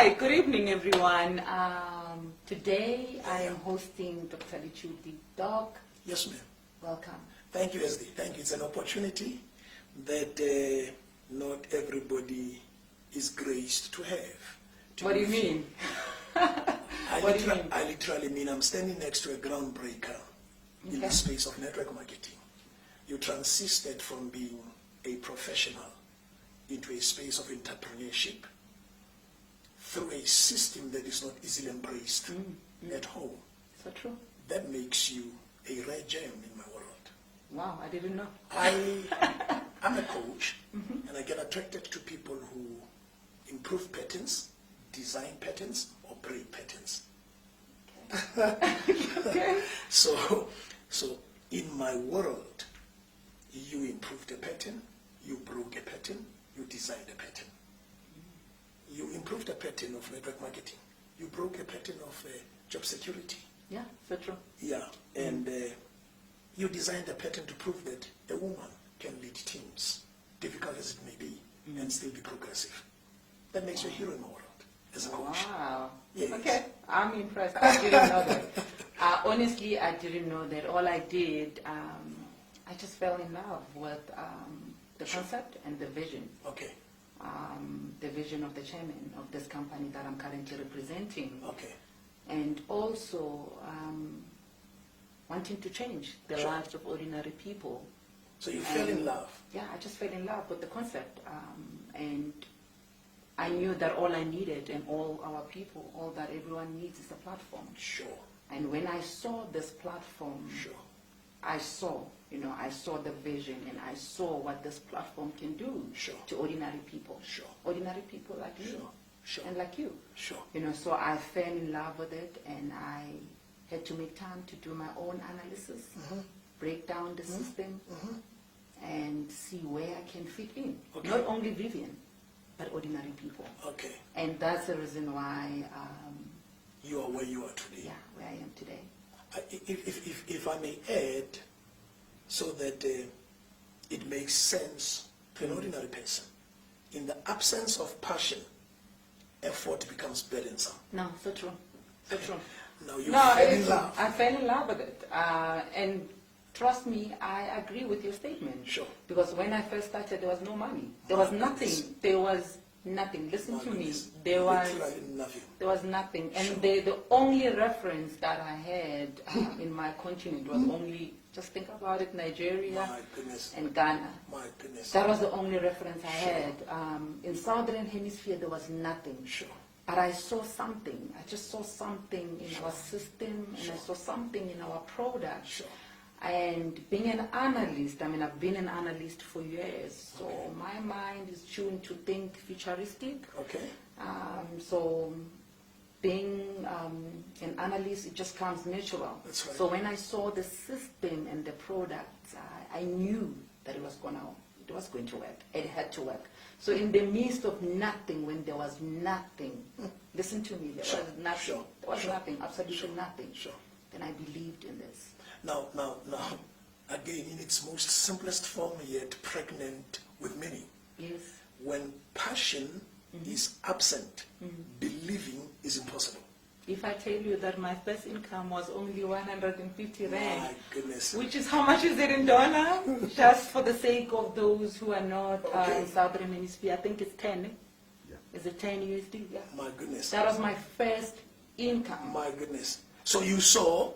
Hi, good evening, everyone. Today I am hosting Dr. Lichudi. Doc. Yes, ma'am. Welcome. Thank you, SD. Thank you. It's an opportunity that not everybody is graced to have. What do you mean? What do you mean? I literally mean I'm standing next to a groundbreaker in the space of network marketing. You transited from being a professional into a space of entrepreneurship through a system that is not easily embraced at home. So true. That makes you a rare gem in my world. Wow, I didn't know. I'm a coach, and I get attracted to people who improve patterns, design patterns, or break patterns. Okay. So in my world, you improved a pattern, you broke a pattern, you designed a pattern. You improved a pattern of network marketing. You broke a pattern of job security. Yeah, so true. Yeah, and you designed a pattern to prove that a woman can lead teams, difficult as it may be, and still be progressive. That makes you a hero in the world as a coach. Wow. Yes. Okay, I'm impressed. I didn't know that. Honestly, I didn't know that. All I did, I just fell in love with the concept and the vision. Okay. The vision of the chairman of this company that I'm currently representing. Okay. And also wanting to change the lives of ordinary people. So you fell in love? Yeah, I just fell in love with the concept. And I knew that all I needed and all our people, all that everyone needs is a platform. Sure. And when I saw this platform, I saw the vision, and I saw what this platform can do to ordinary people. Ordinary people like you and like you. So I fell in love with it, and I had to make time to do my own analysis, break down the system, and see where I can fit in. Okay. Not only Vivian, but ordinary people. Okay. And that's the reason why you are where you are today. Yeah, where I am today. If I may add, so that it makes sense to an ordinary person, in the absence of passion, effort becomes burdensome. No, so true. So true. Now you fell in love. I fell in love with it. And trust me, I agree with your statement. Sure. Because when I first started, there was no money. There was nothing. There was nothing. Listen to me. There was nothing. There was nothing. And the only reference that I had in my continent was only, just think about it, Nigeria and Ghana. My goodness. That was the only reference I had. In Southern Hemisphere, there was nothing. Sure. But I saw something. I just saw something in our system, and I saw something in our product. Sure. And being an analyst, I mean, I've been an analyst for years, so my mind is tuned to think futuristic. Okay. So being an analyst, it just comes natural. That's right. So when I saw the system and the products, I knew that it was going to work. It had to work. So in the midst of nothing, when there was nothing, listen to me, there was nothing. There was nothing, absolutely nothing. Then I believed in this. Now, again, in its most simplest form, yet pregnant with meaning. Yes. When passion is absent, believing is impossible. If I tell you that my first income was only 150 rand, my goodness, which is, how much is it in dollar? Just for the sake of those who are not in Southern Hemisphere, I think it's 10. Yeah. Is it 10 USD? Yeah. My goodness. That was my first income. My goodness. So you saw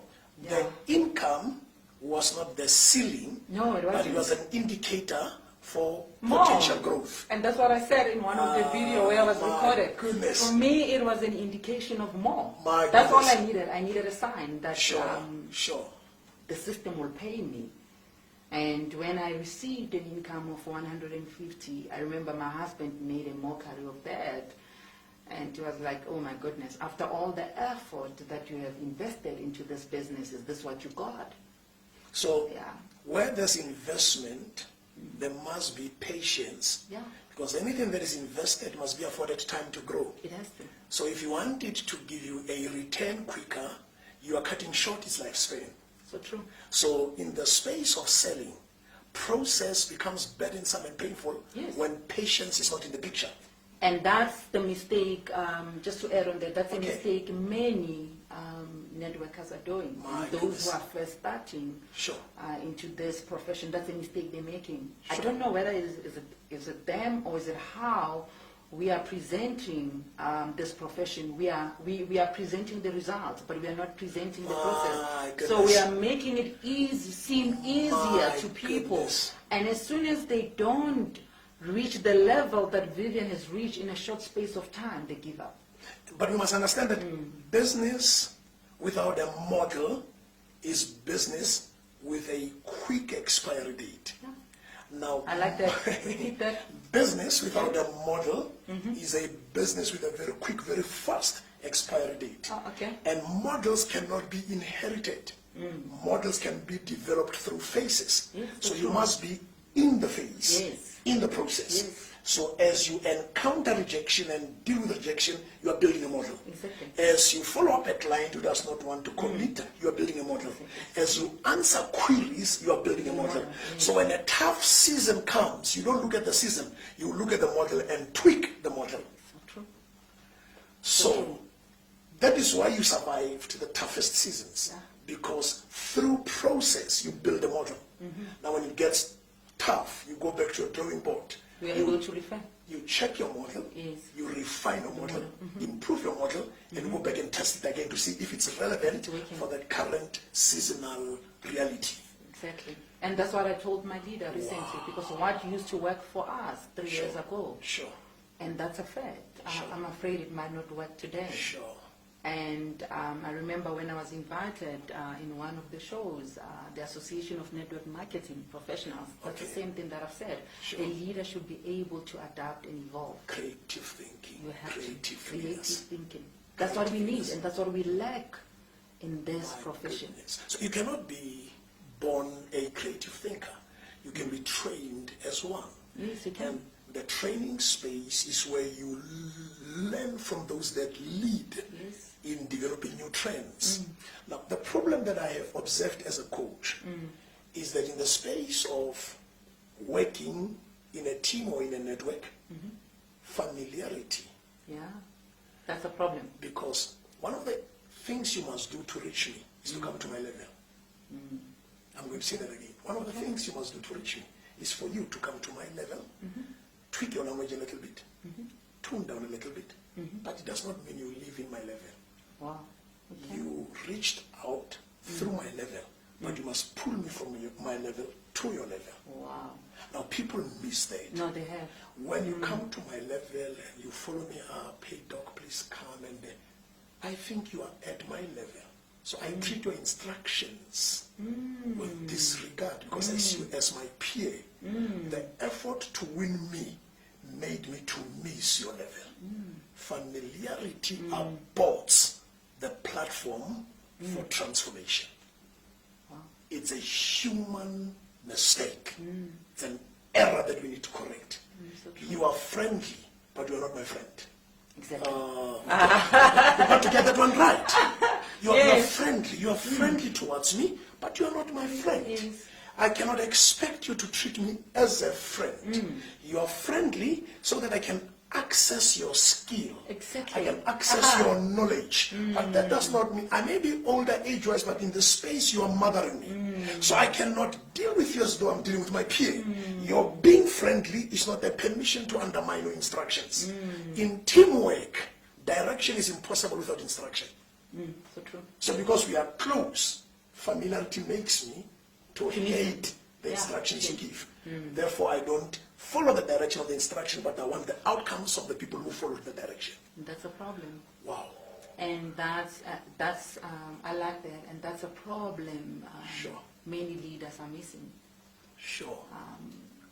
the income was not the ceiling, no, it wasn't. But it was an indicator for potential growth. And that's what I said in one of the videos where I was recorded. Goodness. For me, it was an indication of more. That's all I needed. I needed a sign that sure. The system will pay me. And when I received an income of 150, I remember my husband made a mockery of that. And it was like, oh my goodness, after all the effort that you have invested into this business, is this what you got? So where there's investment, there must be patience. Yeah. Because anything that is invested must be afforded time to grow. It has to. So if you want it to give you a return quicker, you are cutting short its lifespan. So true. So in the space of selling, process becomes burdensome and painful when patience is not in the picture. And that's the mistake, just to add on that, that's a Okay. mistake many networkers are doing. My Those goodness. who are first starting Sure. into this profession, that's a mistake they're making. I Sure. don't know whether is it them or is it how we are presenting this profession. We are presenting the results, but we are not presenting the My process. So we goodness. are making it seem easier My to people. goodness. And as soon as they don't reach the level that Vivian has reached in a short space of time, they give up. But you must understand that business without a model is business with a quick expiry date. Yeah. Now, I like that. Repeat that. business without a model is a business with a very quick, very fast expiry date. Oh, okay. And models cannot be inherited. Models can be developed through phases. Yes, So that's you true. must be in the phase, Yes. in the process. Yes. So as you encounter rejection and deal with rejection, you are building a model. Exactly. As you follow up a client who does not want to commit, you are building a model. As you answer queries, you are building a model. So when a tough season comes, you don't look at the season, you look at the model and tweak the model. So true. So that is why you survived the toughest seasons. Yeah. Because through process, you build a model. Now when it gets tough, you go back to your drawing board. We are able to refer. You check your model, Yes. you refine your model, improve your model, and go back and test it again to see if it's relevant It's working. for the current seasonal reality. Exactly. And that's what I told my leader recently, because what used to work for us 3 years ago, Sure, and that's a fact. Sure. I'm afraid it might not work today. sure. And I remember when I was invited in one of the shows, the Association of Network Marketing Professionals, that's the Okay. same thing that I've said. Sure. The leader should be able to adapt and evolve. Creative thinking, You have creative creative thinkers. thinking. That's what we need, and that's what we lack in this My profession. goodness. So you cannot be born a creative thinker. You can be trained as one. Yes, you can. And the training space is where you learn from those that lead Yes. in developing new trends. Now, the problem that I have observed as a coach is that in the space of working in a team or in a network, familiarity, Yeah, that's a problem. because one of the things you must do to reach me is to come to my level. I'm going to say that again. One of the things you must do to reach me is for you to come to my level, tweak your language a little bit, tune down a little bit, but it does not mean you live in my level. Wow. Okay. You reached out through my level, but you must pull me from my level to your level. Wow. Now people miss that. No, they have. When you come to my level and you follow me up, hey doc, please come, and then I think you are at my level. So I treat your instructions with disregard because I see you as my peer. The effort to win me made me to miss your level. Familiarity aborts the platform for transformation. Wow. It's a human mistake. It's an error that we need to correct. So true. You are friendly, but you are not my friend. Exactly. You've got to get that one right. You are Yes. friendly. You are friendly towards me, but you are not my friend. Yes. I cannot expect you to treat me as a friend. You are friendly so that I can access your skill. Exactly. I can access your knowledge. But that does not mean, I may be older age-wise, but in the space you are mothering me. So I cannot deal with you as though I'm dealing with my peer. Your being friendly is not a permission to undermine your instructions. In teamwork, direction is impossible without instruction. So true. So because we are close, familiarity makes me to hate the Yeah. instructions you give. Therefore, I don't follow the direction of the instruction, but I want the outcomes of the people who follow the direction. That's a problem. Wow. And that's I like that, and that's a problem Sure. many leaders are missing. Sure.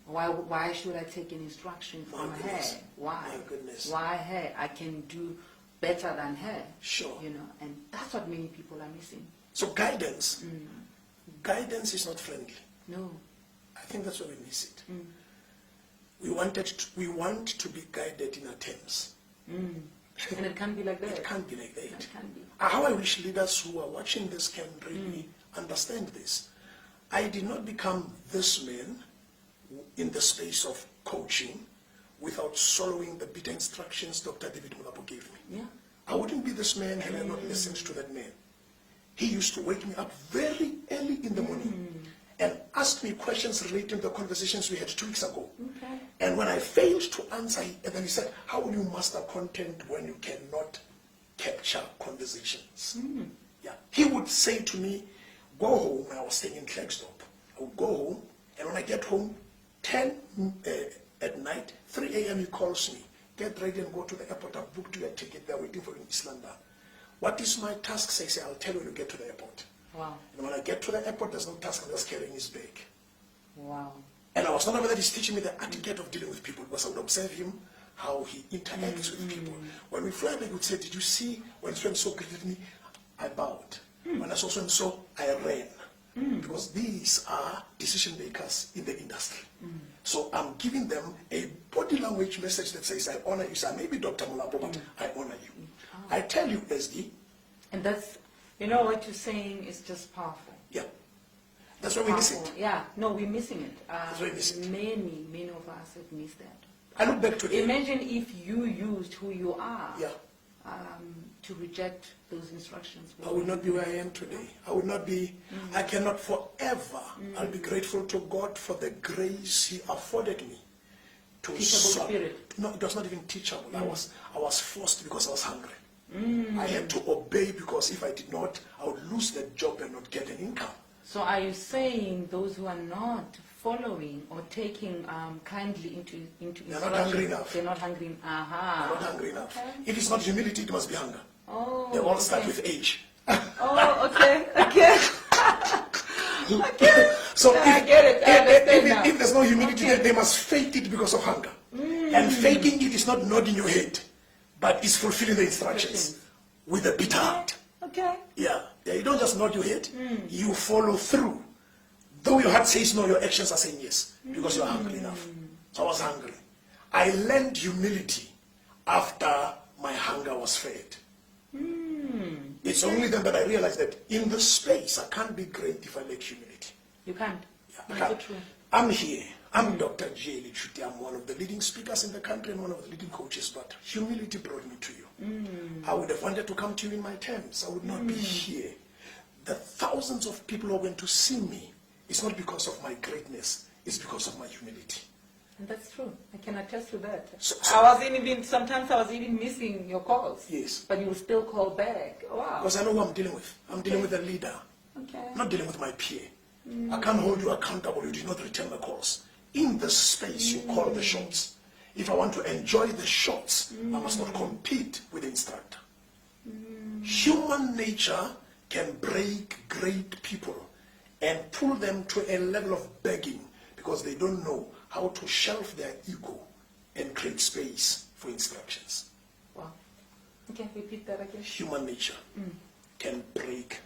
Why should I take an instruction from My her? goodness. Why? My goodness. Why her? I can do better than her. Sure. You know, and that's what many people are missing. So guidance, guidance is not friendly. No. I think that's where we miss it. We want to be guided in our terms. And it can't be like that. It can't be like that. It can't be. How I wish leaders who are watching this can really understand this. I did not become this man in the space of coaching without following the bitter instructions Dr. David Mulapo gave me. Yeah. I wouldn't be this man had I not listened to that man. He used to wake me up very early in the morning and ask me questions relating to the conversations we had 2 weeks ago. Okay. And when I failed to answer, and then he said, how will you master content when you cannot capture conversations? Yeah. He would say to me, go home. I was staying in Klerksdorp. I would go home, and when I get home, 10 at night, 3 a.m. he calls me. Get ready and go to the airport. I've booked you a ticket. They're waiting for you in Islanda. What is my task? I say, I'll tell you when you get to the airport. Wow. And when I get to the airport, there's no task. I'm just carrying his bag. Wow. And I was not aware that he's teaching me the etiquette of dealing with people, because I would observe him, how he interacts with people. When we fly back, he would say, did you see when so-and-so greeted me? I bowed. When I saw so-and-so, I ran. Because these are decision makers in the industry. So I'm giving them a body language message that says, I honor you, sir. Maybe Dr. Mulapo, but I honor you. I tell you, SD. And that's, you know, what you're saying is just powerful. Yeah. That's why we miss it. Yeah, no, we're missing it. That's why we miss it. Many of us have missed that. I look back today. Imagine if you used who you are Yeah. to reject those instructions. I would not be where I am today. I would not be, I cannot forever. I'll be grateful to God for the grace He afforded me to Teachable serve. spirit. No, it was not even teachable. I was forced because I was hungry. I had to obey, because if I did not, I would lose the job and not get an income. So are you saying those who are not following or taking kindly into They're not hungry enough. They're not hungry. I'm not hungry enough. Okay. If it's not humility, it must be hunger. Oh, They all okay. start with age. Oh, okay. Okay. So Yeah, I get it. I understand now. if there's no humility, Okay. then they must fake it because of hunger. And faking it is not nodding your head, but it's fulfilling the instructions with a bitter heart. Okay. Yeah, you don't just nod your head, you follow through. Though your heart says no, your actions are saying yes, because you are hungry enough. So I was hungry. I learned humility after my hunger was fed. It's only then that I realized that in the space, I can't be great if I lack humility. You can't. I That's can't. so true. I'm here. I'm Dr. J. Lichuti. I'm one of the leading speakers in the country and one of the leading coaches, but humility brought me to you. I would have wanted to come to you in my terms. I would not be here. The thousands of people who are going to see me, it's not because of my greatness, it's because of my humility. And that's true. I can attest to that. So- Sometimes I was even missing your calls. Yes. But you will still call back. Wow. Because I know who I'm dealing with. I'm dealing with a leader. Okay. I'm not dealing with my peer. I can't hold you accountable. You did not return the calls. In the space, you call the shots. If I want to enjoy the shots, I must not compete with the instructor. Human nature can break great people and pull them to a level of begging because they don't know how to shelf their ego and create space for instructions. Wow. Okay, repeat that again. Human nature can break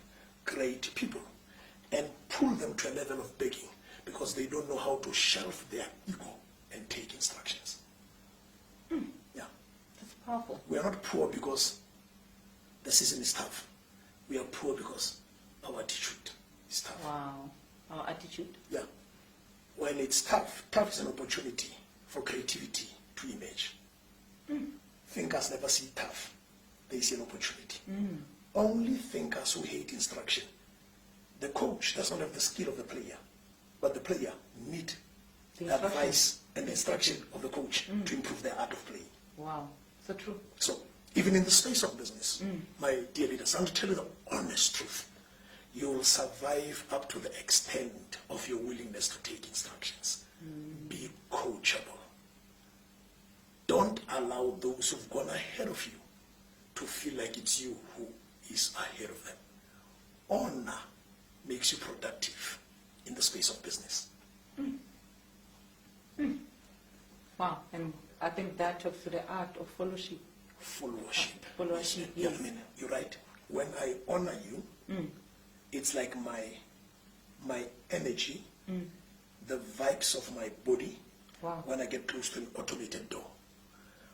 great people and pull them to a level of begging because they don't know how to shelf their ego and take instructions. Yeah. That's powerful. We are not poor because the season is tough. We are poor because our attitude is tough. Wow. Our attitude. Yeah. When it's tough, tough is an opportunity for creativity to emerge. Thinkers never see tough. They see an opportunity. Only thinkers who hate instruction. The coach does not have the skill of the player, but the player needs the advice and the instruction of the coach to improve their art of playing. Wow. So true. So, even in the space of business, my dear leaders, I want to tell you the honest truth. You will survive up to the extent of your willingness to take instructions. Be coachable. Don't allow those who've gone ahead of you to feel like it's you who is ahead of them. Honor makes you productive in the space of business. Wow. And I think that talks to the art of followership. Followership. Followership, Yeah, yes. I mean, you're right. When I honor you, it's like my energy, the vibes of my body, Wow. when I get close to an automated door.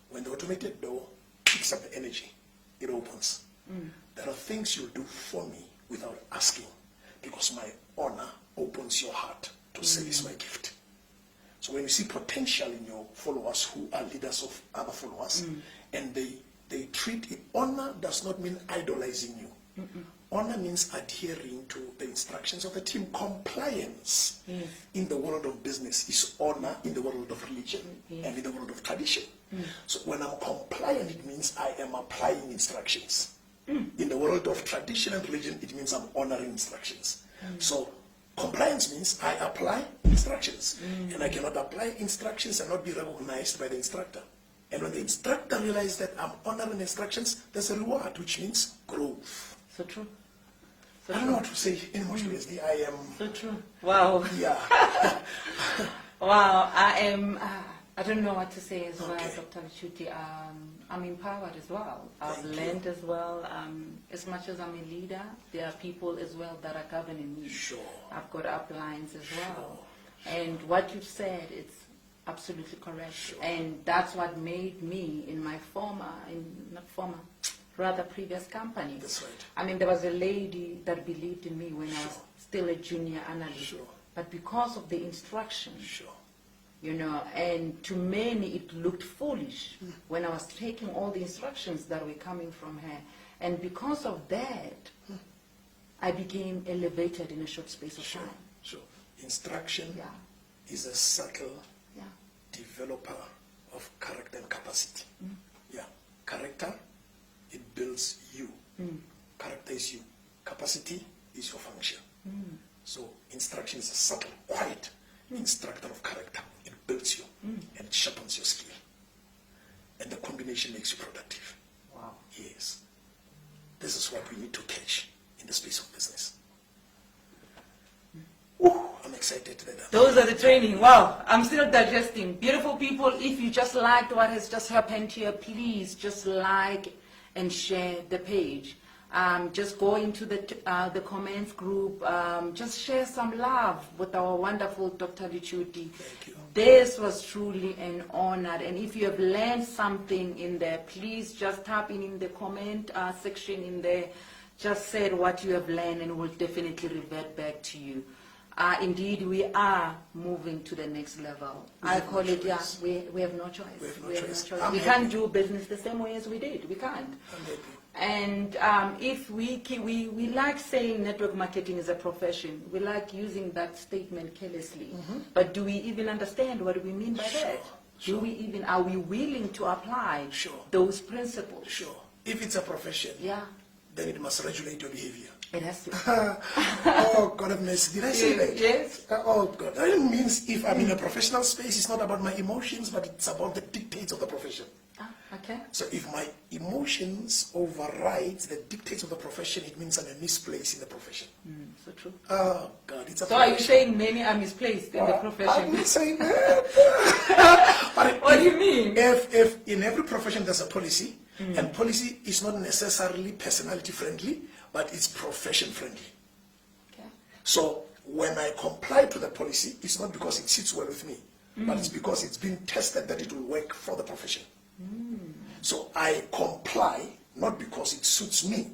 When the automated door picks up the energy, it opens. There are things you'll do for me without asking, because my honor opens your heart to service my gift. So when you see potential in your followers who are leaders of other followers, and they treat it. Honor does not mean idolizing you. Honor means adhering to the instructions of the team. Compliance in the world of business is honor in the world of religion and in the world of tradition. So when I'm compliant, it means I am applying instructions. In the world of tradition and religion, it means I'm honoring instructions. So compliance means I apply instructions. And I cannot apply instructions and not be recognized by the instructor. And when the instructor realizes that I'm honoring instructions, there's a reward, which means growth. So true. I don't know what to say in much ways. I am... So true. Wow. Yeah. Wow. I don't know what to say as well, Okay. Dr. Lichuti. I'm empowered as well. I've learned as well. As much as I'm a leader, there are people as well that are governing me. Sure. I've got uplines as well. And what you've said, it's absolutely correct. Sure. And that's what made me in my previous company. That's right. I mean, there was a lady that believed in me when I was still a junior analyst. Sure. But because of the instructions, Sure. you know, and to many it looked foolish when I was taking all the instructions that were coming from her. And because of that, I became elevated in a short space of time. Sure. Instruction Yeah. is a subtle Yeah. developer of character and capacity. Yeah. Character, it builds you. Character is you. Capacity is your function. So instruction is a subtle, quiet instructor of character. It builds you and it sharpens your skill. And the combination makes you productive. Wow. Yes. This is what we need to catch in the space of business. I'm excited that Those are the training. Wow, I'm still digesting. Beautiful people, if you just liked what has just happened here, please just like and share the page. Just go into the comments group. Just share some love with our wonderful Dr. Lichuti. Thank you. This was truly an honor. And if you have learned something in there, please just tap in the comment section in there. Just say what you have learned and we'll definitely revert back to you. Indeed, we are moving to the next level. I call it, yeah, we have no choice. We have no choice. I'm We happy. can't do business the same way as we did. We can't. I'm happy. And if we like saying network marketing is a profession, we like using that statement carelessly. But do we even understand what we mean by that? Are we willing to apply those principles? Sure. If it's a profession, Yeah, then it must regulate your behavior. it has to. Oh, God have mercy. Did I say that? Yes. Oh, God. That means if I'm in a professional space, it's not about my emotions, but it's about the dictates of the profession. Okay. So if my emotions override the dictates of the profession, it means I'm a misplaced in the profession. So true. Oh, God. It's a So are you profession. saying many are misplaced in the I'm profession? not saying that. But What do you mean? If in every profession there's a policy, and policy is not necessarily personality friendly, but it's profession friendly. Okay. So when I comply to the policy, it's not because it sits well with me, but it's because it's been tested that it will work for the profession. So I comply not because it suits me,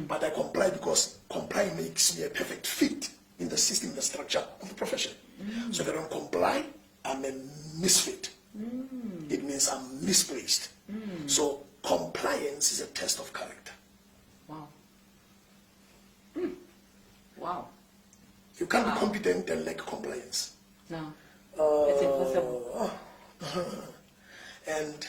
but I comply because comply makes me a perfect fit in the system, the structure of the profession. So if I don't comply, I'm a misfit. It means I'm misplaced. So compliance is a test of character. Wow. Wow. You can't be competent and lack compliance. No. It's impossible. And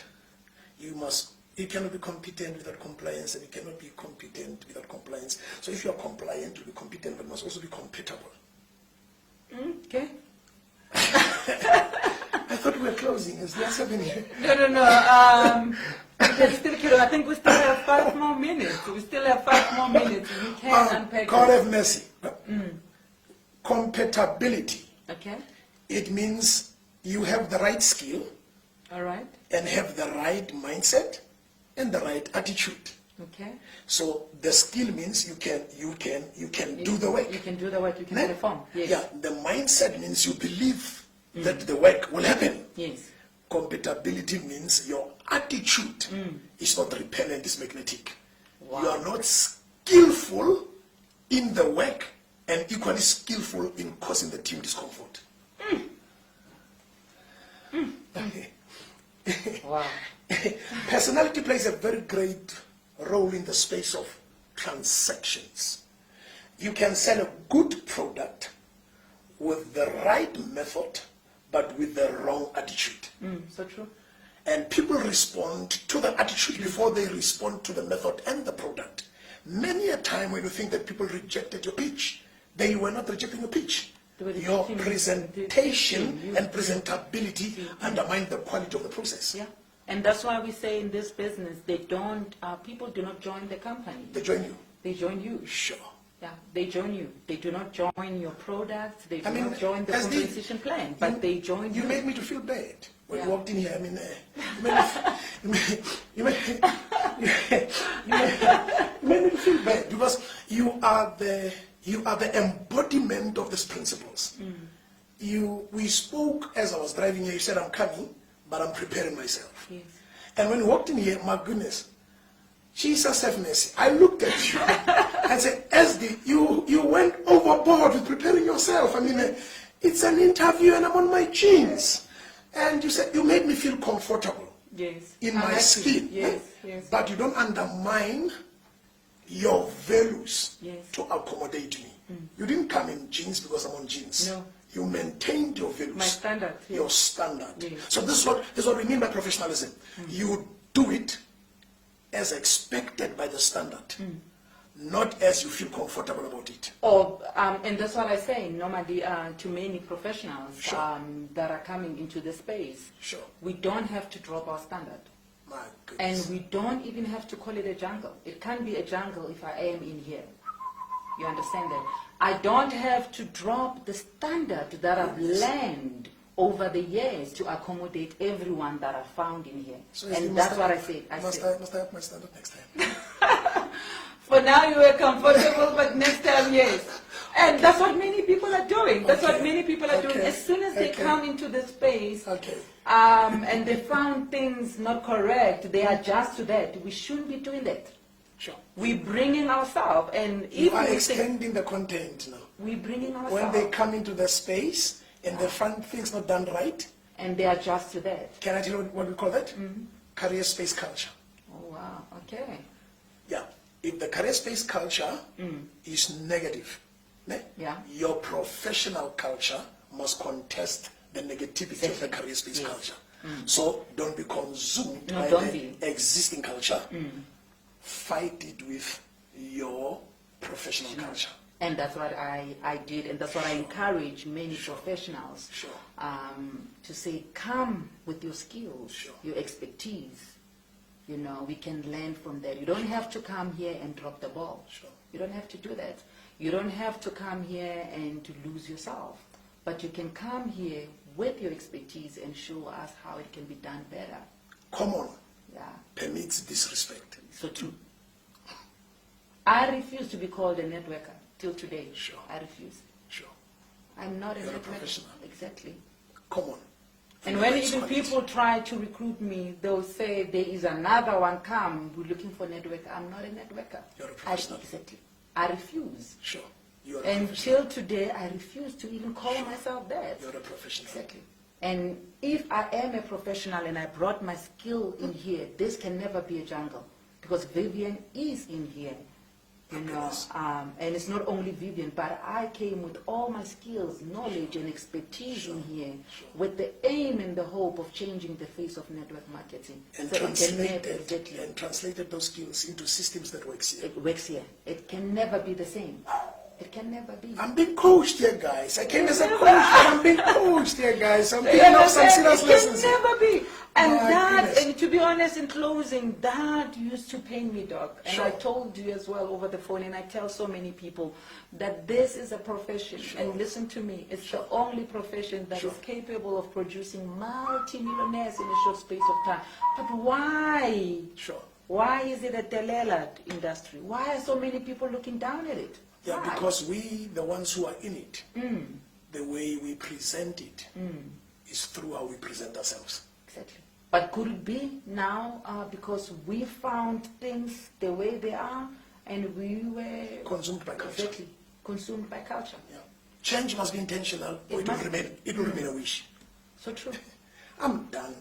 you cannot be competent without compliance, and you cannot be competent without compliance. So if you are compliant, you'll be competent, but must also be compatible. Okay. I thought we were closing. Is there something here? No. There's still, I think we still have 5 more minutes. We still have 5 more minutes. We can unpack God it. have mercy. Compatibility. Okay. It means you have the right skill All right. and have the right mindset and the right attitude. Okay. So the skill means you can do the work. You can do the work. You can Né? perform. Yes. Yeah, the mindset means you believe that the work will happen. Yes. Compatibility means your attitude is not repellent, it's magnetic. Wow. You are not skillful in the work and equally skillful in causing the team discomfort. Wow. Personality plays a very great role in the space of transactions. You can sell a good product with the right method, but with the wrong attitude. So true. And people respond to the attitude before they respond to the method and the product. Many a time when you think that people rejected your pitch, they were not rejecting your pitch. Your presentation and presentability undermine the quality of the process. Yeah. And that's why we say in this business, people do not join the company. They join you. They join you. Sure. Yeah, they join you. They do not join your products. They do not join the compensation plan, but they join you. You made me to feel bad when you walked in here. I mean, you made me to feel bad because you are the embodiment of these principles. We spoke as I was driving here. You said, I'm coming, but I'm preparing myself. Yes. And when you walked in here, my goodness, Jesus have mercy. I looked at you and said, SD, you went overboard with preparing yourself. I mean, it's an interview and I'm on my jeans. And you said, you made me feel comfortable in my skin. Yes, yes. But you don't undermine your values to accommodate me. You didn't come in jeans because I'm on jeans. No. You maintained your values. My standard. Yes. Your standard. Yes. So this is what we mean by professionalism. You do it as expected by the standard, not as you feel comfortable about it. And that's what I say normally to many professionals that are coming into the space. Sure. We don't have to drop our standard. My goodness. And we don't even have to call it a jungle. It can be a jungle if I am in here. You understand that? I don't have to drop the standard that I've learned over the years to accommodate everyone that I found in here. So and that's what I say. Must I have my standard next time? For now you are comfortable, but next time, yes. And that's what many people are doing. That's what many people are doing. As soon as they come into the space and they found things not correct, they adjust to that. We shouldn't be doing that. Sure. We're bringing ourselves. And you are extending the content now. We're bringing ourselves. When they come into the space and they find things not done right. And they adjust to that. Can I tell you what we call that? Career space culture. Oh, wow. Okay. Yeah. If the career space culture is negative, your professional culture must contest the negativity of the career space culture. So don't be consumed by the existing culture. Fight it with your professional culture. And that's what I did, and that's what I encourage many professionals to say, come with your skills, your expertise. You know, we can learn from that. You don't have to come here and drop the ball. You don't have to do that. You don't have to come here and to lose yourself. But you can come here with your expertise and show us how it can be done better. Common permits disrespect. So true. I refuse to be called a networker till today. I refuse. I'm not a networker. Professional. Exactly. Common. And when even people try to recruit me, they'll say there is another one come, we're looking for a networker. I'm not a networker. You're a professional. Exactly. I refuse. Sure. You're a Until today, I refuse to even call myself that. You're a professional. Exactly. And if I am a professional and I brought my skill in here, this can never be a jungle. Because Vivian is in here. You know, and it's not only Vivian, but I came with all my skills, knowledge, and expertise in here with the aim and the hope of changing the face of network marketing. And so translated those skills into systems that works here. It works here. It can never be the same. It can never be. I'm being coached here, guys. I came as a coach, but I'm being coached here, guys. I'm picking up some serious lessons. It can never be. And and to be honest, in closing, that used to pain me, Doc. And I told you as well over the phone, and I tell so many people that this is a profession. And listen to me, it's the only profession that is capable of producing multi-millionaires in a short space of time. But why? Why is it a Delela industry? Why are so many people looking down at it? Yeah, because we, the ones who are in it, the way we present it is through how we present ourselves. Exactly. But could it be now because we found things the way they are and we were consumed by culture? Exactly. Consumed by culture. Yeah. Change must be intentional or it will remain a wish. So true. I'm done.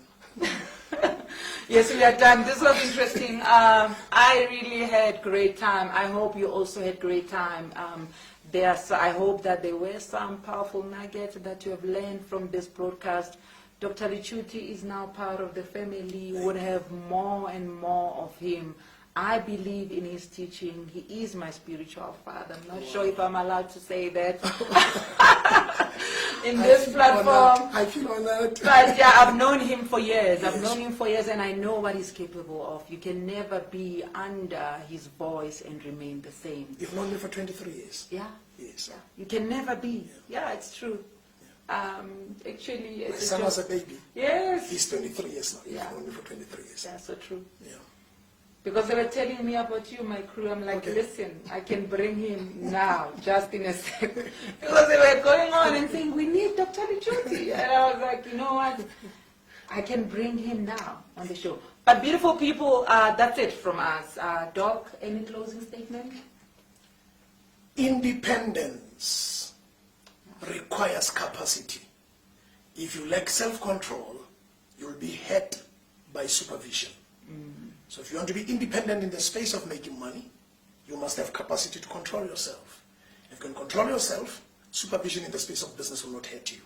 Yes, we are done. This was interesting. I really had great time. I hope you also had great time. I hope that there were some powerful nuggets that you have learned from this broadcast. Dr. Lichuti is now part of the family. You would have more and more of him. I believe in his teaching. He is my spiritual father. I'm not sure if I'm allowed to say that in this platform. I feel honored. But yeah, I've known him for years. I've known him for years, and I know what he's capable of. You can never be under his voice and remain the same. You've known me for 23 years. Yeah. Yes. Yeah. You can never be. Yeah, it's true. Actually, My son was a baby. Yes. He's 23 years now. Yeah. You've known me for 23 years. Yeah, so true. Yeah. Because they were telling me about you, my crew. I'm like, listen, I can bring him now, just in a second. Because they were going on and saying, we need Dr. Lichuti. And I was like, you know what? I can bring him now on the show. But beautiful people, that's it from us. Doc, any closing statement? Independence requires capacity. If you lack self-control, you'll be held by supervision. So if you want to be independent in the space of making money, you must have capacity to control yourself. If you can control yourself, supervision in the space of business will not hurt you.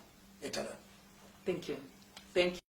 Thank you. Thank you.